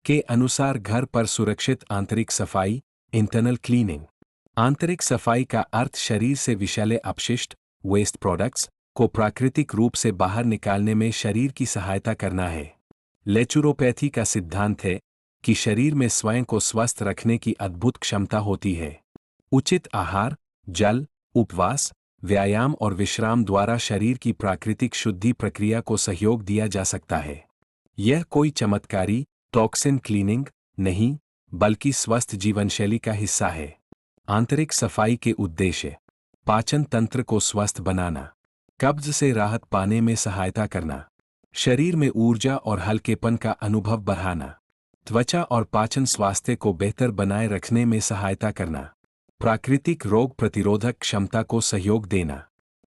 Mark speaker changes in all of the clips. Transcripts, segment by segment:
Speaker 1: के अनुसार घर पर सुरक्षित आंतरिक सफाई, इंटरनल क्लीनिंग। आंतरिक सफाई का अर्थ शरीर से विषैले अपशिष्ट, वेस्ट प्रोडक्ट्स को प्राकृतिक रूप से बाहर निकालने में शरीर की सहायता करना है। नेचुरोपैथी का सिद्धांत है कि शरीर में स्वयं को स्वस्थ रखने की अद्भुत क्षमता होती है। उचित आहार, जल, उपवास, व्यायाम और विश्राम द्वारा शरीर की प्राकृतिक शुद्धि प्रक्रिया को सहयोग दिया जा सकता है। यह कोई चमत्कारी टॉक्सिन क्लीनिंग नहीं, बल्कि स्वस्थ जीवनशैली का हिस्सा है। आंतरिक सफाई के उद्देश्य: पाचन तंत्र को स्वस्थ बनाना, कब्ज से राहत पाने में सहायता करना, शरीर में ऊर्जा और हल्केपन का अनुभव बढ़ाना, त्वचा और पाचन स्वास्थ्य को बेहतर बनाए रखने में सहायता करना, प्राकृतिक रोग प्रतिरोधक क्षमता को सहयोग देना।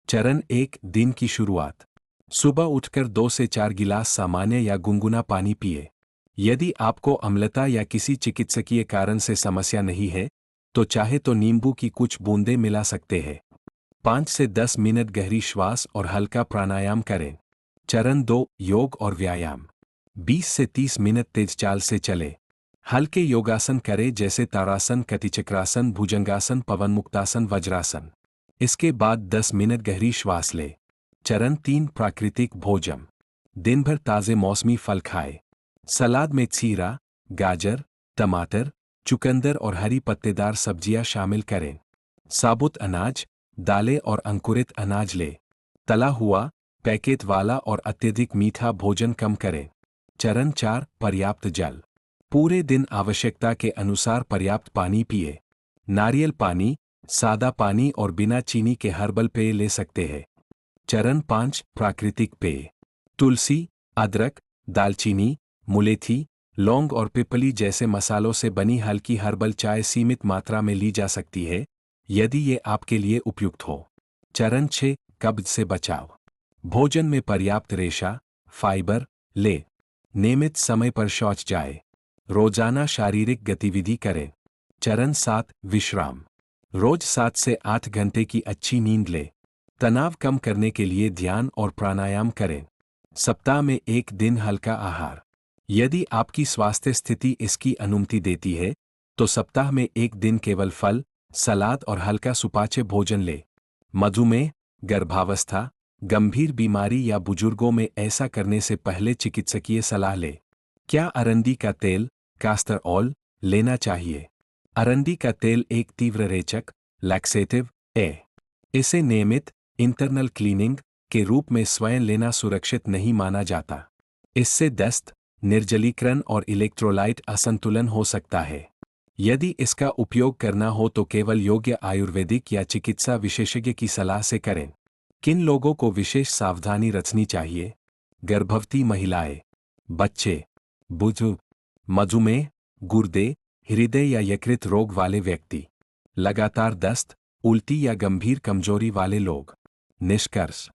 Speaker 1: चरण 1: दिन की शुरुआत। सुबह उठकर 2 से 4 गिलास सामान्य या गुनगुना पानी पिए। यदि आपको अम्लता या किसी चिकित्सकीय कारण से समस्या नहीं है, तो चाहे तो नींबू की कुछ बूंदें मिला सकते हैं। 5 से 10 मिनट गहरी श्वास और हल्का प्राणायाम करें। चरण 2: योग और व्यायाम। 20 से 30 मिनट तेज चाल से चले। हल्के योगासन करें जैसे ताड़ासन, कटिचक्रासन, भुजंगासन, पवनमुक्तासन, वज्रासन। इसके बाद 10 मिनट गहरी श्वास ले। चरण 3: प्राकृतिक भोजन। दिन भर ताज़े मौसमी फल खाएं। सलाद में खीरा, गाजर, टमाटर, चुकंदर और हरी पत्तेदार सब्जियां शामिल करें। साबुत अनाज, दालें और अंकुरित अनाज ले। तला हुआ, पैकेट वाला और अत्यधिक मीठा भोजन कम करें। चरण 4: पर्याप्त जल। पूरे दिन आवश्यकता के अनुसार पर्याप्त पानी पिए। नारियल पानी, सादा पानी और बिना चीनी के हर्बल पेय ले सकते हैं। चरण 5: प्राकृतिक पेय। तुलसी, अदरक, दालचीनी, मुलेठी, लौंग और पिपली जैसे मसालों से बनी हल्की हर्बल चाय सीमित मात्रा में ली जा सकती है, यदि ये आपके लिए उपयुक्त हो। चरण 6: कब्ज से बचाव। भोजन में पर्याप्त रेशा, फाइबर ले। नियमित समय पर शौच जाए। रोजाना शारीरिक गतिविधि करें। चरण 7: विश्राम। रोज 7 से 8 घंटे की अच्छी नींद ले। तनाव कम करने के लिए ध्यान और प्राणायाम करें। सप्ताह में 1 दिन हल्का आहार। यदि आपकी स्वास्थ्य स्थिति इसकी अनुमति देती है, तो सप्ताह में 1 दिन केवल फल, सलाद और हल्का सुपाच्य भोजन ले। मधुमेह, गर्भावस्था, गंभीर बीमारी या बुजुर्गों में ऐसा करने से पहले चिकित्सकीय सलाह ले। क्या अरंडी का तेल, कास्टर ऑयल, लेना चाहिए? अरंडी का तेल एक तीव्र रेचक, लैक्सेटिव है। इसे नियमित इंटरनल क्लीनिंग के रूप में स्वयं लेना सुरक्षित नहीं माना जाता। इससे दस्त, निर्जलीकरण और इलेक्ट्रोलाइट असंतुलन हो सकता है। यदि इसका उपयोग करना हो तो केवल योग्य आयुर्वेदिक या चिकित्सा विशेषज्ञ की सलाह से करें। किन लोगों को विशेष सावधानी रखनी चाहिए? गर्भवती महिलाएं, बच्चे, बुजुर्ग, मधुमेह, गुर्दे, हृदय या यकृत रोग वाले व्यक्ति, लगातार दस्त, उल्टी या गंभीर कमजोरी वाले लोग। निष्कर्ष: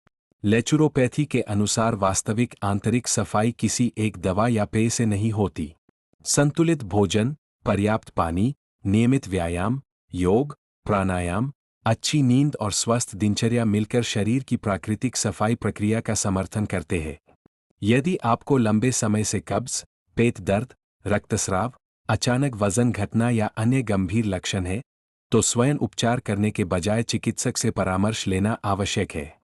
Speaker 1: नेचुरोपैथी के अनुसार वास्तविक आंतरिक सफाई किसी एक दवा या पेय से नहीं होती। संतुलित भोजन, पर्याप्त पानी, नियमित व्यायाम, योग, प्राणायाम, अच्छी नींद और स्वस्थ दिनचर्या मिलकर शरीर की प्राकृतिक सफाई प्रक्रिया का समर्थन करते हैं। यदि आपको लंबे समय से कब्ज, पेट दर्द, रक्तस्राव, अचानक वजन घटना या अन्य गंभीर लक्षण है, तो स्वयं उपचार करने के बजाय चिकित्सक से परामर्श लेना आवश्यक है।